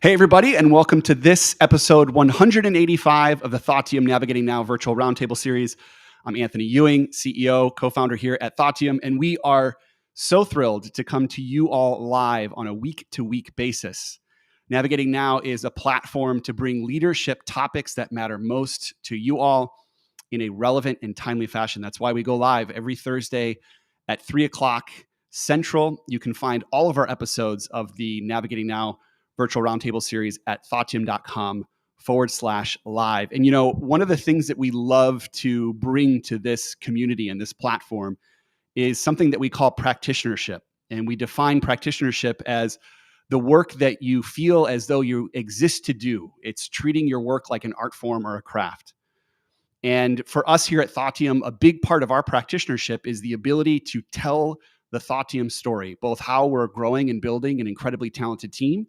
Hey, everybody, and welcome to this episode 185 of the Thoughttium Navigating Now virtual roundtable series. I'm Anthony Ewing, CEO, co-founder here at Thoughttium, and we are so thrilled to come to you all live on a week-to-week basis. Navigating Now is a platform to bring leadership topics that matter most to you all in a relevant and timely fashion. That's why we go live every Thursday at 3 o'clock Central. You can find all of our episodes of the Navigating Now virtual roundtable series at thoughttium.com/live. And, one of the things that we love to bring to this community and this platform is something that we call practitionership. And we define practitionership as the work that you feel as though you exist to do. It's treating your work like an art form or a craft. And for us here at Thoughttium, a big part of our practitionership is the ability to tell the Thoughttium story, both how we're growing and building an incredibly talented team,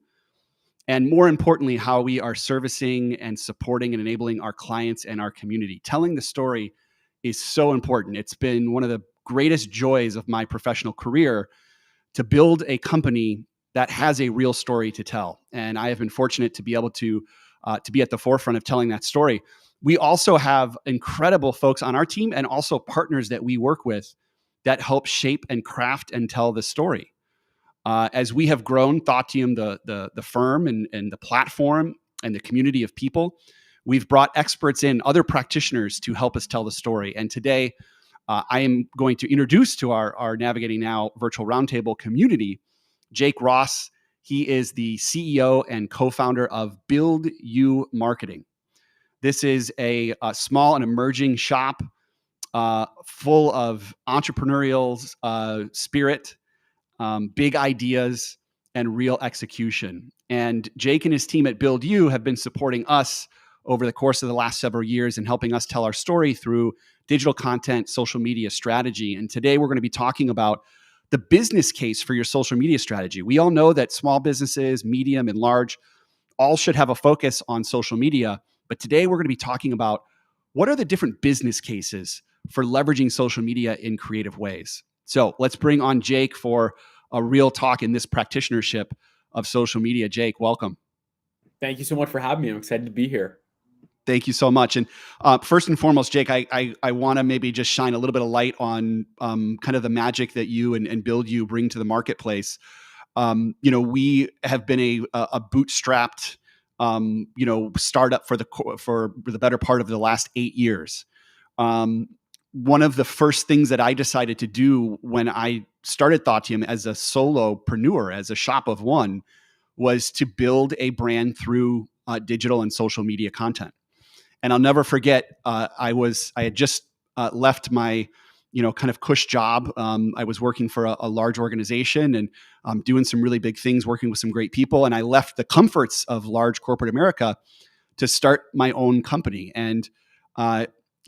and more importantly, how we are servicing and supporting and enabling our clients and our community. Telling the story is so important. It's been one of the greatest joys of my professional career to build a company that has a real story to tell. And I have been fortunate to be able to be at the forefront of telling that story. We also have incredible folks on our team and also partners that we work with that help shape and craft and tell the story. As we have grown Thoughttium, the firm and the platform and the community of people, we've brought experts in, other practitioners to help us tell the story. And today, I am going to introduce to our Navigating Now virtual roundtable community, Jake Ross. He is the CEO and co-founder of Build You Marketing. This is a small and emerging shop full of entrepreneurial spirit, big ideas, and real execution. And Jake and his team at Build You have been supporting us over the course of the last several years and helping us tell our story through digital content, social media strategy. And today we're going to be talking about the business case for your social media strategy. We all know that small businesses, medium and large, all should have a focus on social media. But today we're going to be talking about what are the different business cases for leveraging social media in creative ways. So let's bring on Jake for a real talk in this practitionership of social media. Jake, welcome. Thank you so much for having me. I'm excited to be here. Thank you so much. And first and foremost, Jake, I want to maybe just shine a little bit of light on kind of the magic that you and Build You bring to the marketplace. We have been a bootstrapped, startup for the better part of the last 8 years. One of the first things that I decided to do when I started Thoughttium as a solopreneur, as a shop of one, was to build a brand through digital and social media content. And I'll never forget, I had just left my, kind of cush job. I was working for a large organization and doing some really big things, working with some great people. And I left the comforts of large corporate America to start my own company. And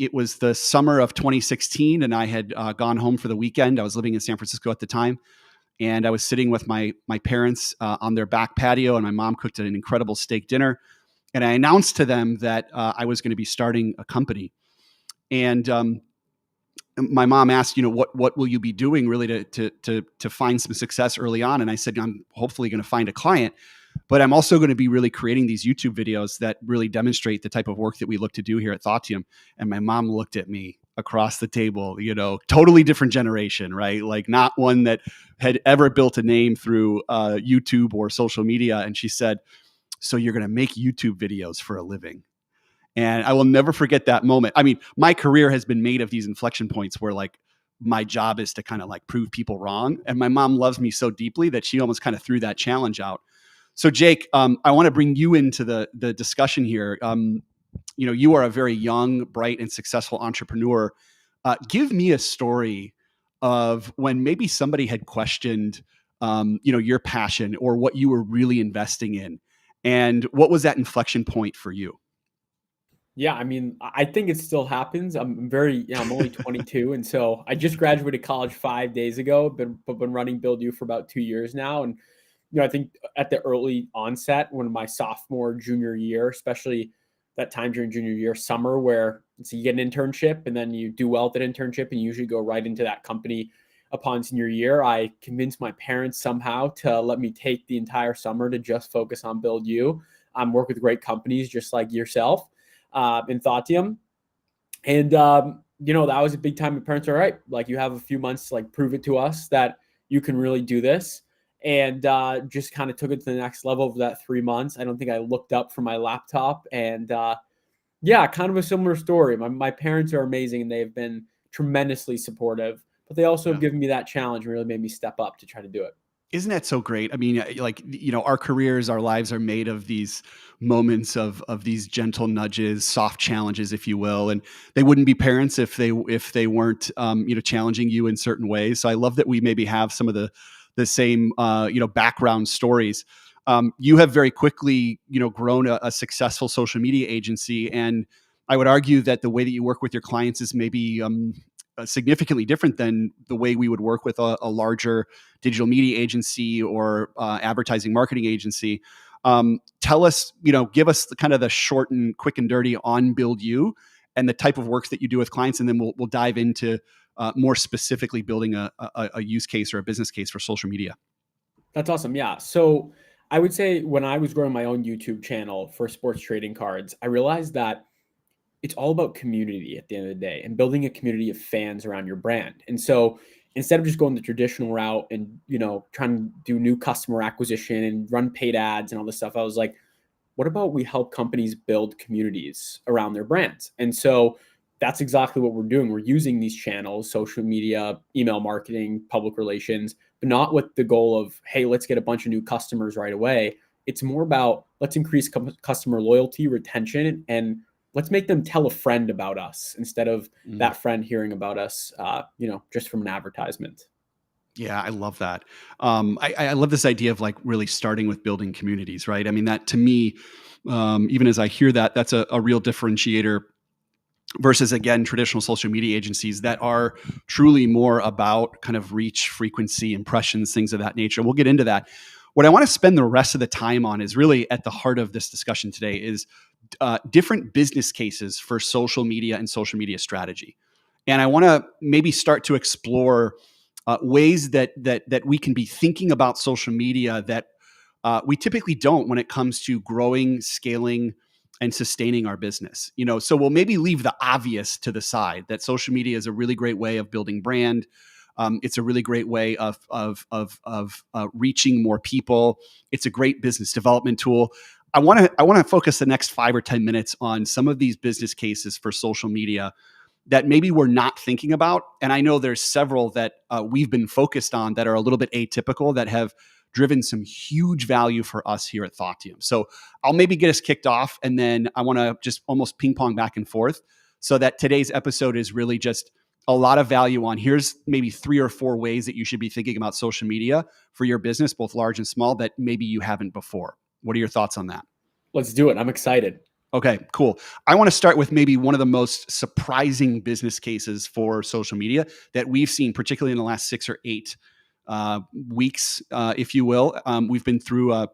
it was the summer of 2016, and I had gone home for the weekend. I was living in San Francisco at the time, and I was sitting with my parents on their back patio, and my mom cooked an incredible steak dinner. And I announced to them that I was going to be starting a company. And my mom asked, what will you be doing really to find some success early on? And I said, I'm hopefully going to find a client, but I'm also going to be really creating these YouTube videos that really demonstrate the type of work that we look to do here at Thoughttium. And my mom looked at me across the table, totally different generation, right? Like not one that had ever built a name through YouTube or social media. And she said, so you're going to make YouTube videos for a living? And I will never forget that moment. I mean, my career has been made of these inflection points where like my job is to kind of like prove people wrong. And my mom loves me so deeply that she almost kind of threw that challenge out. So Jake, I want to bring you into the discussion here. You are a very young, bright, and successful entrepreneur. Give me a story of when maybe somebody had questioned, your passion or what you were really investing in. And what was that inflection point for you? Yeah, I mean, I think it still happens. I'm only 22. And so I just graduated college 5 days ago, been running Build You for about 2 years now. And, I think at the early onset, when my sophomore, junior year, especially that time during junior year, summer, where so you get an internship and then you do well at that internship and you usually go right into that company upon senior year, I convinced my parents somehow to let me take the entire summer to just focus on Build You. Work with great companies just like yourself in Thoughtium. And, that was a big time. My parents are all right. Like, you have a few months to like prove it to us that you can really do this. And just kind of took it to the next level of that 3 months. I don't think I looked up from my laptop. And yeah, kind of a similar story. My parents are amazing and they've been tremendously supportive, but they also have given me that challenge and really made me step up to try to do it. Isn't that so great? I mean, like, our careers, our lives are made of these moments of these gentle nudges, soft challenges, if you will. And they wouldn't be parents if they weren't, challenging you in certain ways. So I love that we maybe have some of the same, background stories. You have very quickly, grown a successful social media agency, and I would argue that the way that you work with your clients is maybe significantly different than the way we would work with a larger digital media agency or advertising marketing agency. Tell us, give us the kind of the short and quick and dirty on Build You and the type of work that you do with clients, and then we'll dive into more specifically building a use case or a business case for social media. That's awesome. Yeah. So I would say when I was growing my own YouTube channel for sports trading cards, I realized that it's all about community at the end of the day and building a community of fans around your brand. And so instead of just going the traditional route and, trying to do new customer acquisition and run paid ads and all this stuff, I was like, what about we help companies build communities around their brands? And so that's exactly what we're doing. We're using these channels, social media, email marketing, public relations, but not with the goal of, hey, let's get a bunch of new customers right away. It's more about let's increase customer loyalty, retention, and let's make them tell a friend about us instead of that friend hearing about us, just from an advertisement. Yeah, I love that. I love this idea of like really starting with building communities, right? I mean, that to me, even as I hear that, that's a real differentiator versus, again, traditional social media agencies that are truly more about kind of reach, frequency, impressions, things of that nature. We'll get into that. What I want to spend the rest of the time on is really at the heart of this discussion today is different business cases for social media and social media strategy. And I want to maybe start to explore ways that we can be thinking about social media that we typically don't when it comes to growing, scaling, and sustaining our business. So we'll maybe leave the obvious to the side that social media is a really great way of building brand. It's a really great way of reaching more people. It's a great business development tool. I want to focus the next 5 or 10 minutes on some of these business cases for social media that maybe we're not thinking about. And I know there's several that we've been focused on that are a little bit atypical that have driven some huge value for us here at Thoughtium. So I'll maybe get us kicked off, and then I want to just almost ping pong back and forth so that today's episode is really just a lot of value on here's maybe 3 or 4 ways that you should be thinking about social media for your business, both large and small, that maybe you haven't before. What are your thoughts on that? Let's do it. I'm excited. Okay, cool. I want to start with maybe one of the most surprising business cases for social media that we've seen, particularly in the last 6 or 8 weeks, if you will. We've been through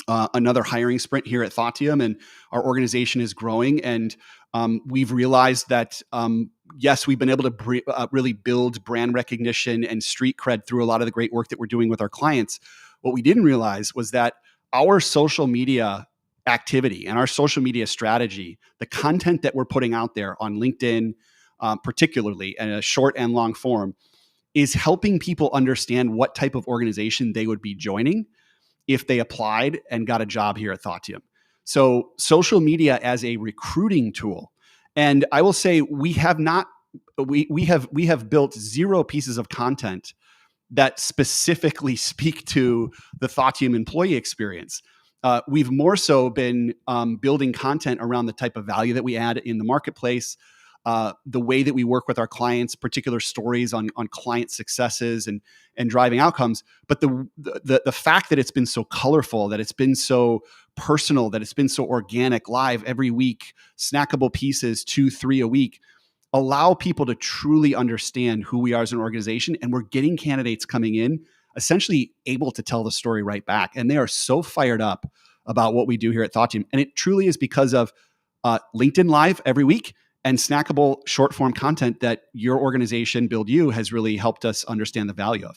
another hiring sprint here at Thoughtium, and our organization is growing. And we've realized that, yes, we've been able to really build brand recognition and street cred through a lot of the great work that we're doing with our clients. What we didn't realize was that our social media activity and our social media strategy, the content that we're putting out there on LinkedIn, particularly in a short and long form, is helping people understand what type of organization they would be joining if they applied and got a job here at Thoughtium. So social media as a recruiting tool. And I will say we have built 0 pieces of content that specifically speak to the Thoughtium employee experience. We've more so been building content around the type of value that we add in the marketplace, the way that we work with our clients, particular stories on client successes and driving outcomes. But the fact that it's been so colorful, that it's been so personal, that it's been so organic, live every week, snackable pieces, 2, 3 a week, allow people to truly understand who we are as an organization. And we're getting candidates coming in essentially able to tell the story right back. And they are so fired up about what we do here at Thoughtium. And it truly is because of LinkedIn Live every week and snackable short form content that your organization, Build You, has really helped us understand the value of.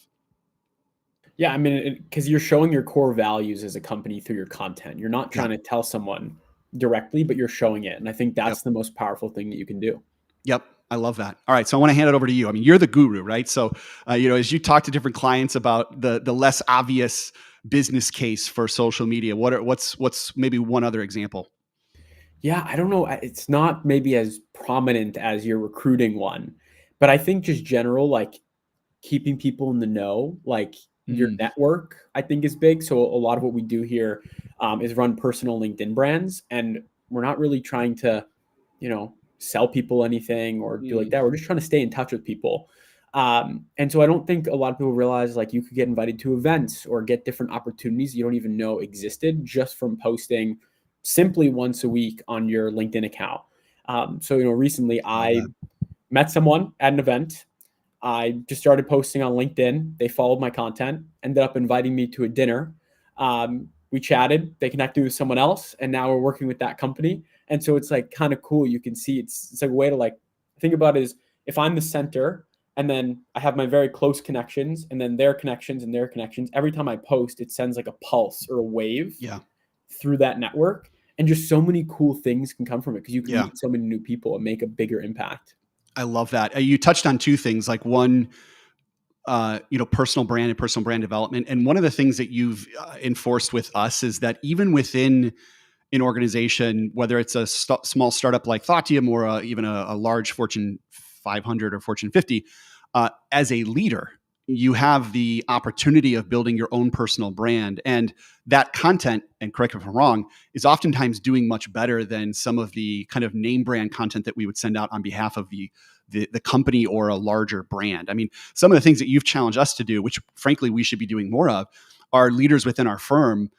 Yeah, I mean, because you're showing your core values as a company through your content. You're not Yeah. trying to tell someone directly, but you're showing it. And I think Yep. that's the most powerful thing that you can do. Yep. I love that. All right. So I want to hand it over to you. I mean, you're the guru, right? So, as you talk to different clients about the less obvious business case for social media, what's maybe one other example? Yeah, I don't know. It's not maybe as prominent as your recruiting one, but I think just general, like keeping people in the know, like your Mm, network, I think is big. So a lot of what we do here is run personal LinkedIn brands, and we're not really trying to, sell people anything or do like mm, that. We're just trying to stay in touch with people. And so I don't think a lot of people realize like you could get invited to events or get different opportunities you don't even know existed just from posting simply once a week on your LinkedIn account. So recently love I that. met someone at an event. I just started posting on LinkedIn. They followed my content, ended up inviting me to a dinner. We chatted, they connected with someone else, and now we're working with that company. And so it's like kind of cool. You can see it's like a way to like think about it is if I'm the center and then I have my very close connections and then their connections and their connections, every time I post, it sends like a pulse or a wave Yeah. through that network. And just so many cool things can come from it because you can Yeah. meet so many new people and make a bigger impact. I love that. You touched on two things, like one, personal brand and personal brand development. And one of the things that you've enforced with us is that even within an organization, whether it's a small startup like Thoughtium or even a large Fortune 500 or Fortune 50, as a leader, you have the opportunity of building your own personal brand. And that content, and correct me if I'm wrong, is oftentimes doing much better than some of the kind of name brand content that we would send out on behalf of the company or a larger brand. I mean, some of the things that you've challenged us to do, which frankly we should be doing more of, are leaders within our firm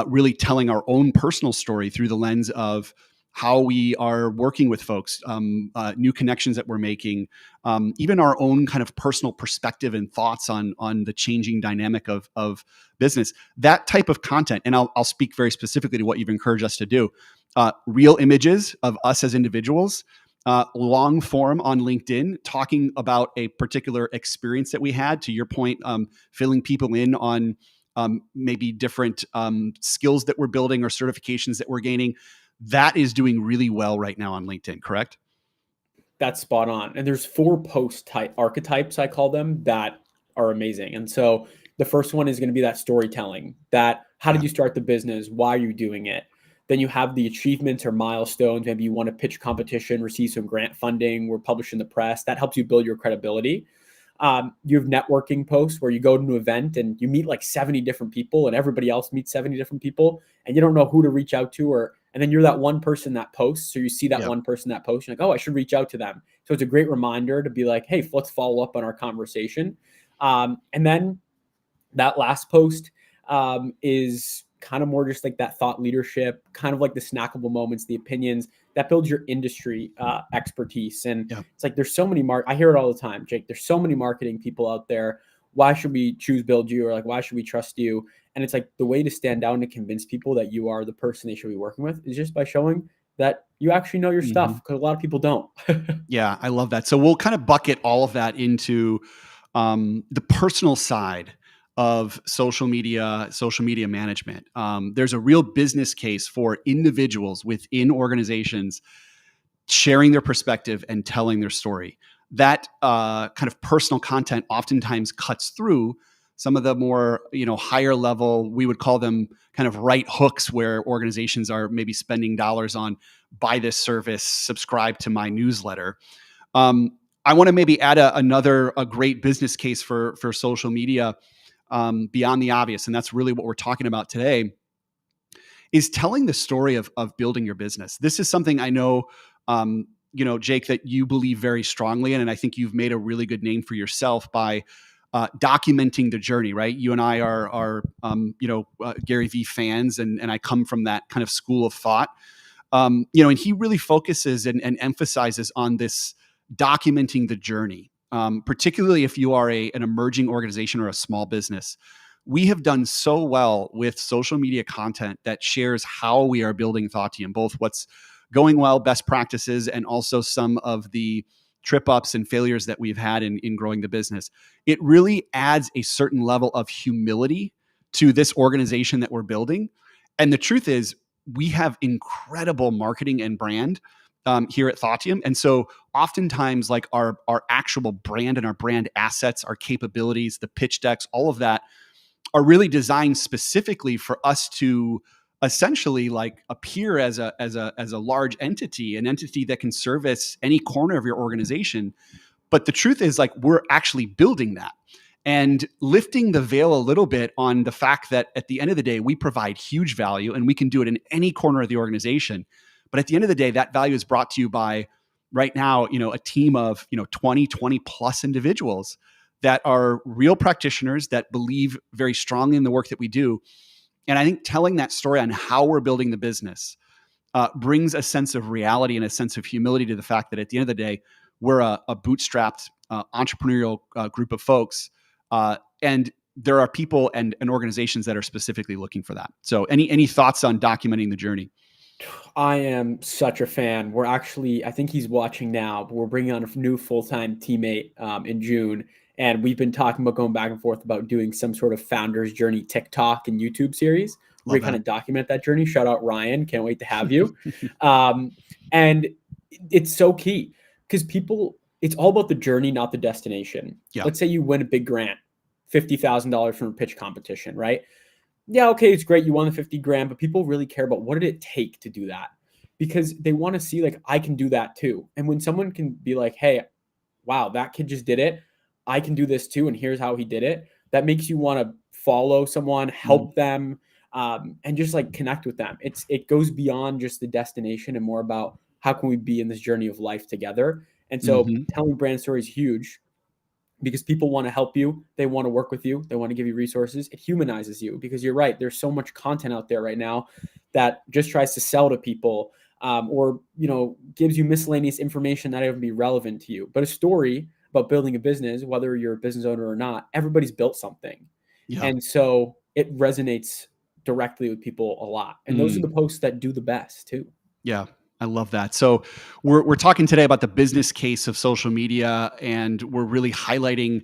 really telling our own personal story through the lens of how we are working with folks, new connections that we're making, even our own kind of personal perspective and thoughts on the changing dynamic of business. That type of content, and I'll speak very specifically to what you've encouraged us to do. Real images of us as individuals, long form on LinkedIn, talking about a particular experience that we had. To your point, filling people in on maybe different skills that we're building or certifications that we're gaining. That is doing really well right now on LinkedIn, correct? That's spot on. And there's four post type archetypes, I call them, that are amazing. And so the first one is going to be that storytelling, that how did Yeah. you start the business? Why are you doing it? Then you have the achievements or milestones. Maybe you want to pitch competition, receive some grant funding, we're published in the press. That helps you build your credibility. You have networking posts where you go to an event and you meet like 70 different people and everybody else meets 70 different people and you don't know who to reach out to and then you're that one person that posts. So you see that Yep. one person that posts, you're like, oh, I should reach out to them. So it's a great reminder to be like, hey, let's follow up on our conversation. And then that last post is kind of more just like that thought leadership, kind of like the snackable moments, the opinions that builds your industry expertise. And Yep. it's like there's so many I hear it all the time, Jake. There's so many marketing people out there. Why should we choose Build You, or like why should we trust you? And it's like the way to stand out and to convince people that you are the person they should be working with is just by showing that you actually know your Mm-hmm. stuff, because a lot of people don't. Yeah, I love that. So we'll kind of bucket all of that into the personal side of social media management. There's a real business case for individuals within organizations sharing their perspective and telling their story. That kind of personal content oftentimes cuts through some of the more higher level, we would call them kind of right hooks, where organizations are maybe spending dollars on buy this service, subscribe to my newsletter. I want to maybe add a great business case for social media beyond the obvious, and that's really what we're talking about today, is telling the story of building your business. This is something I know, Jake, that you believe very strongly in, and I think you've made a really good name for yourself by documenting the journey. Right? You and I are Gary Vee fans, and I come from that kind of school of thought. And he really focuses and emphasizes on this documenting the journey, particularly if you are an emerging organization or a small business. We have done so well with social media content that shares how we are building Thoughtium, both what's going well, best practices, and also some of the trip ups and failures that we've had in growing the business. It really adds a certain level of humility to this organization that we're building. And the truth is, we have incredible marketing and brand here at Thoughteum. And so oftentimes, like our actual brand and our brand assets, our capabilities, the pitch decks, all of that are really designed specifically for us to essentially like appear as a large entity, an entity that can service any corner of your organization. But the truth is, like, we're actually building that and lifting the veil a little bit on the fact that at the end of the day, we provide huge value and we can do it in any corner of the organization. But at the end of the day, that value is brought to you by right now, a team of, 20 plus individuals that are real practitioners that believe very strongly in the work that we do. And I think telling that story on how we're building the business brings a sense of reality and a sense of humility to the fact that at the end of the day, we're a bootstrapped entrepreneurial group of folks. And there are people and organizations that are specifically looking for that. So any thoughts on documenting the journey? I am such a fan. We're actually, I think he's watching now, but we're bringing on a new full-time teammate in June. And we've been talking about going back and forth about doing some sort of founder's journey TikTok and YouTube series where we kind of document that journey. Shout out Ryan. Can't wait to have you. And it's so key because it's all about the journey, not the destination. Yeah. Let's say you win a big grant, $50,000 from a pitch competition, right? Yeah, okay, it's great. You won the 50 grand, but people really care about what did it take to do that? Because they want to see like, I can do that too. And when someone can be like, hey, wow, that kid just did it. I can do this too. And here's how he did it. That makes you want to follow someone, help them, and just like connect with them. It goes beyond just the destination and more about how can we be in this journey of life together. And so telling brand stories is huge because people want to help you. They want to work with you. They want to give you resources. It humanizes you because you're right. There's so much content out there right now that just tries to sell to people or, gives you miscellaneous information that would be relevant to you. But a story about building a business, whether you're a business owner or not, everybody's built something. Yeah. And so it resonates directly with people a lot. And those are the posts that do the best too. Yeah. I love that. So we're talking today about the business case of social media, and we're really highlighting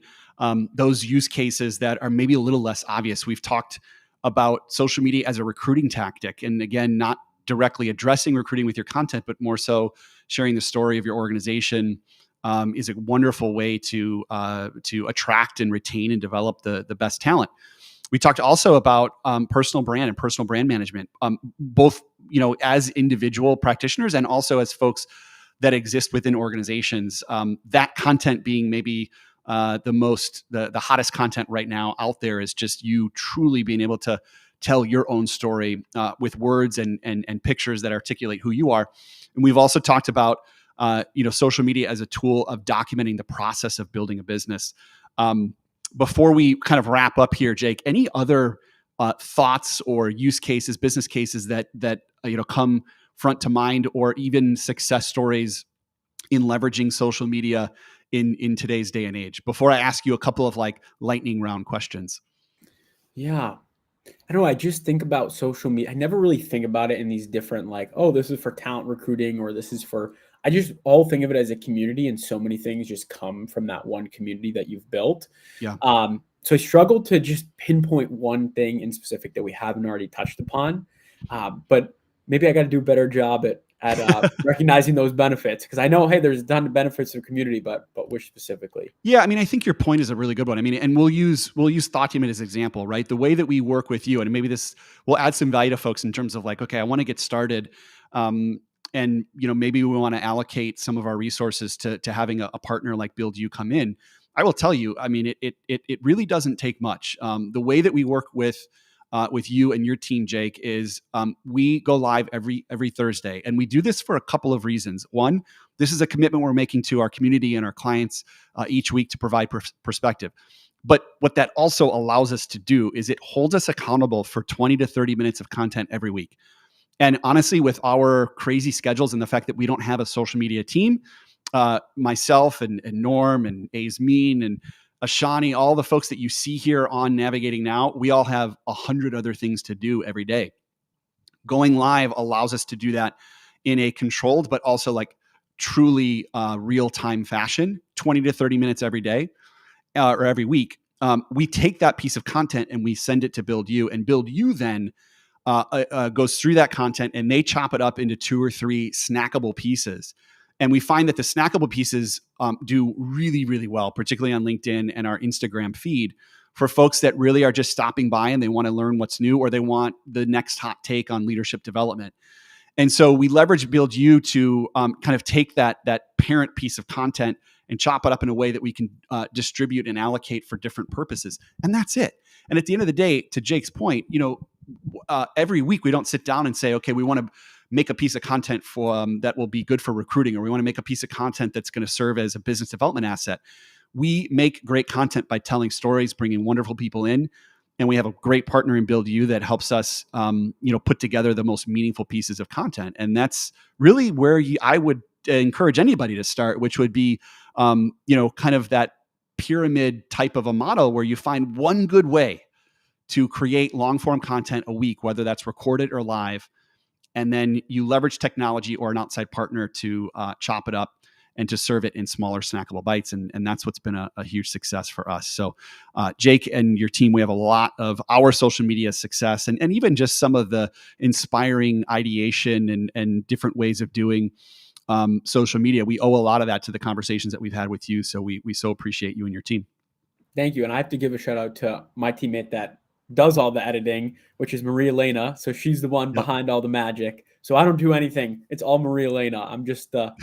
those use cases that are maybe a little less obvious. We've talked about social media as a recruiting tactic, and again, not directly addressing recruiting with your content, but more so sharing the story of your organization is a wonderful way to attract and retain and develop the best talent. We talked also about personal brand and personal brand management, both as individual practitioners and also as folks that exist within organizations. That content being maybe the hottest content right now out there is just you truly being able to tell your own story with words and pictures that articulate who you are. And we've also talked about social media as a tool of documenting the process of building a business. Before we kind of wrap up here, Jake, any other thoughts or use cases, business cases that come front to mind, or even success stories in leveraging social media in today's day and age? Before I ask you a couple of like lightning round questions. Yeah. I don't know. I just think about social media. I never really think about it in these different like, oh, this is for talent recruiting or this is for, I just all think of it as a community, and so many things just come from that one community that you've built. Yeah. So I struggle to just pinpoint one thing in specific that we haven't already touched upon. But maybe I got to do a better job at recognizing those benefits, because I know, hey, there's a ton of benefits to the community, but which specifically? Yeah, I mean, I think your point is a really good one. I mean, and we'll use Thoughteum as an example, right? The way that we work with you, and maybe this will add some value to folks in terms of like, okay, I want to get started. And maybe we want to allocate some of our resources to having a partner like Build You come in. I will tell you, I mean, it really doesn't take much. The way that we work with you and your team, Jake, is we go live every Thursday, and we do this for a couple of reasons. One, this is a commitment we're making to our community and our clients each week to provide perspective. But what that also allows us to do is it holds us accountable for 20 to 30 minutes of content every week. And honestly, with our crazy schedules and the fact that we don't have a social media team, myself and Norm and Azmeen and Ashani, all the folks that you see here on Navigating Now, we all have 100 other things to do every day. Going live allows us to do that in a controlled, but also like truly real-time fashion, 20 to 30 minutes every day or every week. We take that piece of content and we send it to Build You, and Build You then goes through that content and they chop it up into 2 or 3 snackable pieces. And we find that the snackable pieces do really, really well, particularly on LinkedIn and our Instagram feed, for folks that really are just stopping by and they want to learn what's new, or they want the next hot take on leadership development. And so we leverage Build You to kind of take that parent piece of content and chop it up in a way that we can distribute and allocate for different purposes. And that's it. And at the end of the day, to Jake's point, every week we don't sit down and say, okay, we want to make a piece of content for that will be good for recruiting, or we want to make a piece of content that's going to serve as a business development asset. We make great content by telling stories, bringing wonderful people in, and we have a great partner in Build You that helps us, put together the most meaningful pieces of content. And that's really where I would encourage anybody to start, which would be, kind of that pyramid type of a model where you find one good way to create long form content a week, whether that's recorded or live. And then you leverage technology or an outside partner to chop it up and to serve it in smaller snackable bites. And that's what's been a huge success for us. So Jake and your team, we have a lot of our social media success and even just some of the inspiring ideation and different ways of doing social media. We owe a lot of that to the conversations that we've had with you. So we so appreciate you and your team. Thank you. And I have to give a shout out to my teammate that does all the editing, which is Maria Elena. So she's the one behind all the magic. So I don't do anything. It's all Maria Elena. I'm just the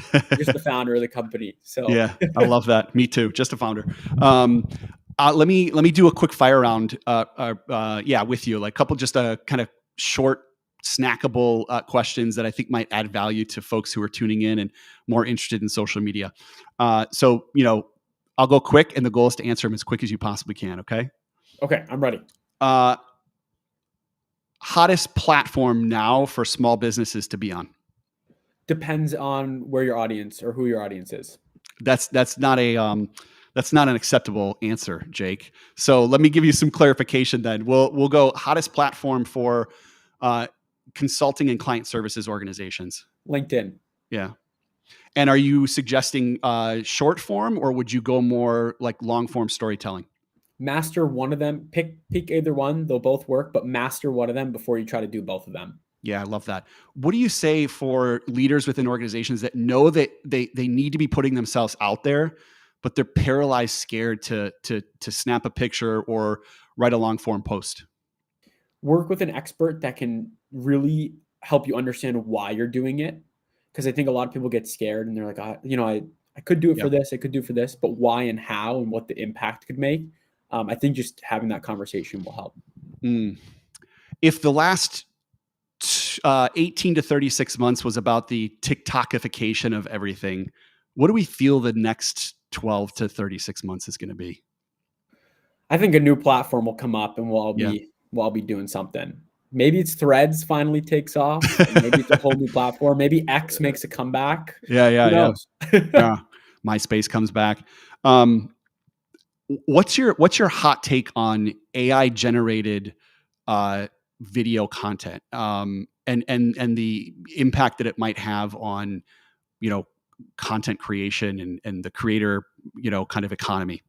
founder of the company. So yeah, I love that. Me too. Just a founder. Let me do a quick fire round. With you, like a couple just kind of short, snackable questions that I think might add value to folks who are tuning in and more interested in social media. So I'll go quick, and the goal is to answer them as quick as you possibly can. Okay. Okay, I'm ready. Hottest platform now for small businesses to be on? Depends on where your audience or who your audience is. That's not an acceptable answer, Jake. So let me give you some clarification then. We'll go hottest platform for consulting and client services organizations. LinkedIn. Yeah. And are you suggesting short form, or would you go more like long form storytelling? Master one of them. Pick either one. They'll both work, but master one of them before you try to do both of them. Yeah, I love that. What do you say for leaders within organizations that know that they need to be putting themselves out there, but they're paralyzed, scared to snap a picture or write a long form post? Work with an expert that can really help you understand why you're doing it. Because I think a lot of people get scared and they're like, I could do it for this, I could do it for this, but why and how and what the impact could make. I think just having that conversation will help. If the last 18 to 36 months was about the TikTokification of everything, what do we feel the next 12 to 36 months is going to be? I think a new platform will come up and we'll all be doing something. Maybe it's Threads finally takes off. Maybe it's a whole new platform. Maybe X makes a comeback. Yeah. MySpace comes back. What's your hot take on AI generated video content and the impact that it might have on content creation and the creator kind of economy?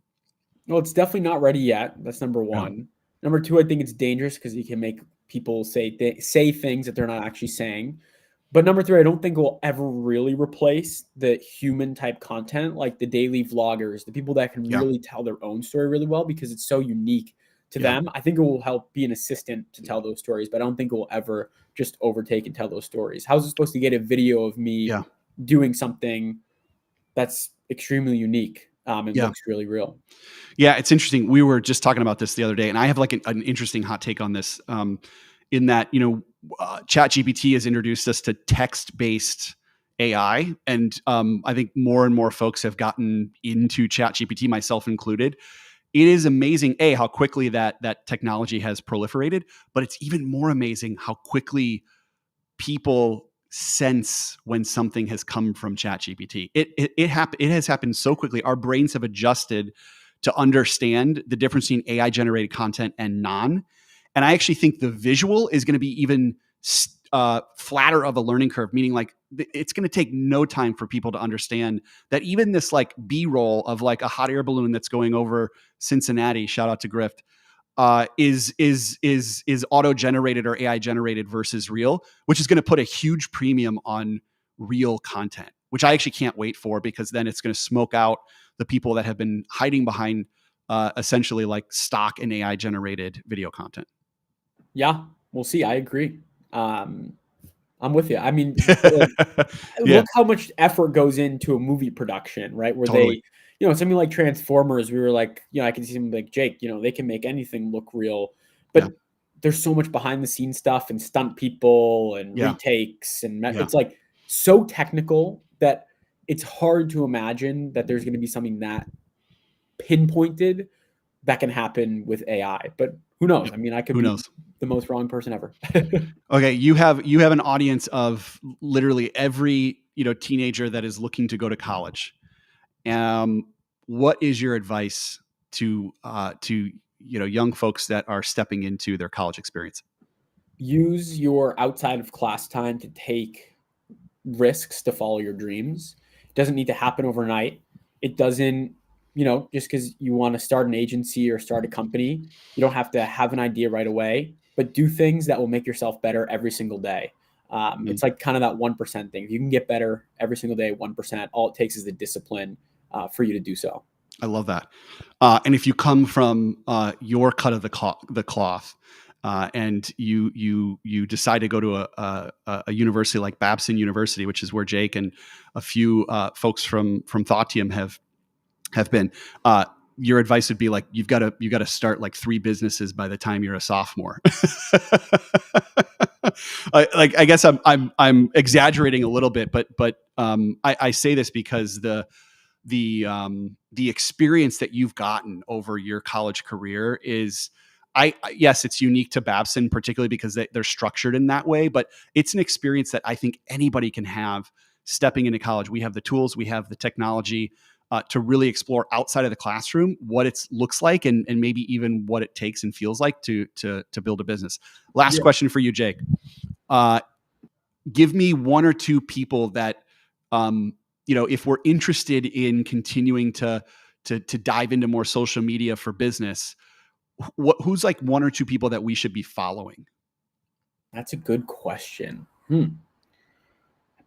Well, it's definitely not ready yet. That's number one. Yeah. Number two, I think it's dangerous because you can make people say things that they're not actually saying. But number three, I don't think it will ever really replace the human type content, like the daily vloggers, the people that can really tell their own story really well because it's so unique to them. I think it will help be an assistant to tell those stories, but I don't think it will ever just overtake and tell those stories. How's it supposed to get a video of me doing something that's extremely unique and looks really real? Yeah, it's interesting. We were just talking about this the other day, and I have like an interesting hot take on this in that, ChatGPT has introduced us to text-based AI. And I think more and more folks have gotten into ChatGPT, myself included. It is amazing, how quickly that technology has proliferated, but it's even more amazing how quickly people sense when something has come from ChatGPT. It has happened so quickly. Our brains have adjusted to understand the difference between AI generated content and non. And I actually think the visual is going to be even flatter of a learning curve, meaning like it's going to take no time for people to understand that even this like B-roll of like a hot air balloon that's going over Cincinnati, shout out to Grift, is auto generated or AI generated versus real, which is going to put a huge premium on real content, which I actually can't wait for, because then it's going to smoke out the people that have been hiding behind essentially like stock and AI generated video content. Yeah, we'll see. I agree. I'm with you. I mean, like, Yeah, look how much effort goes into a movie production, right? Where totally. they, something like Transformers, we were like, I can see something like Jake, they can make anything look real, but Yeah, there's so much behind the scenes stuff and stunt people and yeah, retakes. And yeah. it's like so technical that it's hard to imagine that there's going to be something that pinpointed that can happen with AI. But who knows? I mean, I could Who be knows? the most wrong person ever. Okay, you have an audience of literally every teenager that is looking to go to college. What is your advice to young folks that are stepping into their college experience? Use your outside of class time to take risks to follow your dreams. It doesn't need to happen overnight. It doesn't, just because you want to start an agency or start a company, you don't have to have an idea right away, but do things that will make yourself better every single day. It's like kind of that 1% thing. If you can get better every single day, 1%, all it takes is the discipline for you to do so. I love that. And if you come from your cut of the cloth, and you decide to go to a university like Babson University, which is where Jake and a few folks from Thoughtium have been, your advice would be like, you've got to start like 3 businesses by the time you're a sophomore. I guess I'm exaggerating a little bit, but I say this because the experience that you've gotten over your college career is, yes, it's unique to Babson, particularly because they're structured in that way, but it's an experience that I think anybody can have stepping into college. We have the tools, we have the technology to really explore outside of the classroom what it looks like, and maybe even what it takes and feels like to build a business. Last question for you, Jake. Give me 1 or 2 people that, if we're interested in continuing to dive into more social media for business, who's like 1 or 2 people that we should be following? That's a good question.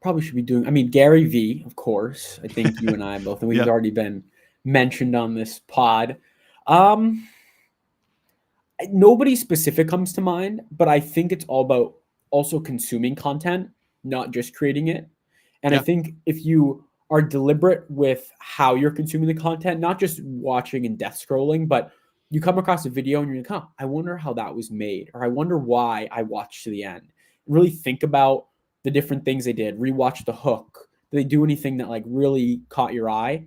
Probably should be doing, I mean, Gary V, of course. I think you and I both, and we've already been mentioned on this pod. Nobody specific comes to mind, but I think it's all about also consuming content, not just creating it. And I think if you are deliberate with how you're consuming the content, not just watching and death scrolling, but you come across a video and you're like, I wonder how that was made, or I wonder why I watched to the end. Really think about the different things they did, rewatch the hook. Did they do anything that like really caught your eye?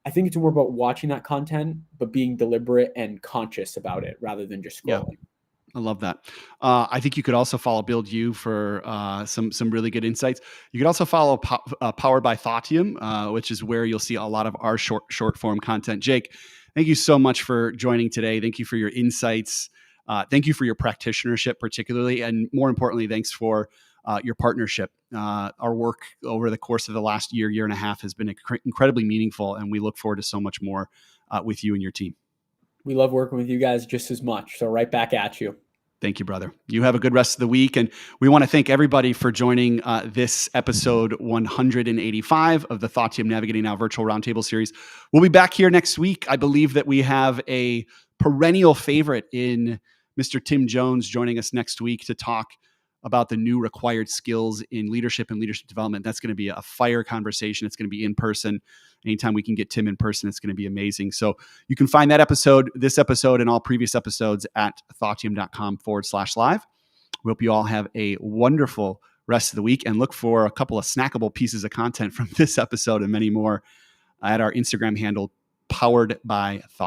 I think it's more about watching that content, but being deliberate and conscious about it rather than just scrolling. I love that. I think you could also follow Build You for some really good insights. You could also follow Powered by Thoughtium, which is where you'll see a lot of our short form content. Jake, thank you so much for joining today. Thank you for your insights. Thank you for your practitionership, particularly, and more importantly, thanks for your partnership. Our work over the course of the last year and a half has been incredibly meaningful, and we look forward to so much more with you and your team. We love working with you guys just as much. So right back at you. Thank you, brother. You have a good rest of the week. And we want to thank everybody for joining this episode 185 of the Thoughtium Navigating Now virtual roundtable series. We'll be back here next week. I believe that we have a perennial favorite in Mr. Tim Jones joining us next week to talk about the new required skills in leadership and leadership development. That's going to be a fire conversation. It's going to be in person. Anytime we can get Tim in person, it's going to be amazing. So you can find that episode, this episode, and all previous episodes at thoughttium.com/live. We hope you all have a wonderful rest of the week, and look for a couple of snackable pieces of content from this episode and many more at our Instagram handle, Powered by Thought.